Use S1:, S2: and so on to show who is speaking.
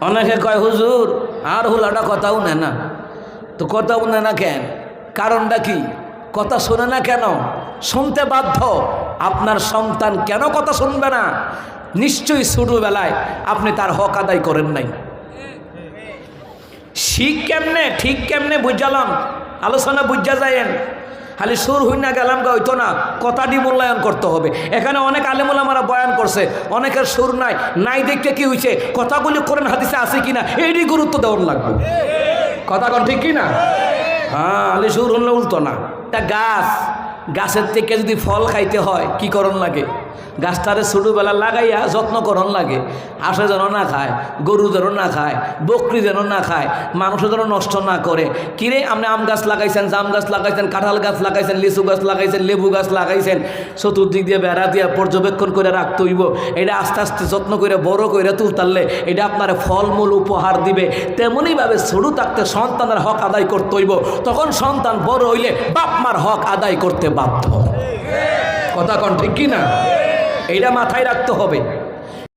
S1: অনেকে কয় হুজুর আর হুলাটা কথাও নেয় না। তো কথাও নেয় না কেন? কারণটা কি? কথা শোনে না কেন? শুনতে বাধ্য। আপনার সন্তান কেন কথা শুনবে না? নিশ্চয়ই ছোটবেলায় আপনি তার হক আদায় করেন নাই। শিখ কেমনে ঠিক কেমনে বুঝালাম, আলোচনা বুঝা যায়েন, খালি সুর হই না গেলাম হইতো না, কথাটি মূল্যায়ন করতে হবে। এখানে অনেক আলেমুলামারা বয়ান করছে, অনেকের সুর নাই, নাই দেখতে কি হয়েছে, কথাগুলি কোরআন হাদিসে আছে কিনা এইটি গুরুত্ব দেওয়ার লাগবে। কথা কন ঠিক কিনা? হ্যাঁ, আলি সুর হলে উল্টো না। তা গাছের থেকে যদি ফল খাইতে হয় কি করণ লাগে? গাছটারে ছোটোবেলা লাগাইয়া যত্ন করণ লাগে, হাঁসে যেন না খায়, গরু যেন না খায়, বকরি যেন না খায়, মানুষের যেন নষ্ট না করে। কিরে আপনি আম গাছ লাগাইছেন, জাম গাছ লাগাইছেন, কাঁঠাল গাছ লাগাইছেন, লিচু গাছ লাগাইছেন, লেবু গাছ লাগাইছেন, চতুর্দিক দিয়ে বেড়া দিয়ে পর্যবেক্ষণ করে রাখতে হইব। এটা আস্তে আস্তে যত্ন করে বড় করে তুলতারলে এটা আপনার ফলমূল উপহার দিবে। তেমনইভাবে ছোটো থাকতে সন্তানের হক আদায় করতে হইব। তখন সন্তান বড় হইলে বাপ মার হক আদায় করতে বাধ্য। কথা কন ঠিক কিনা? এইটা মাথায় রাখতে হবে।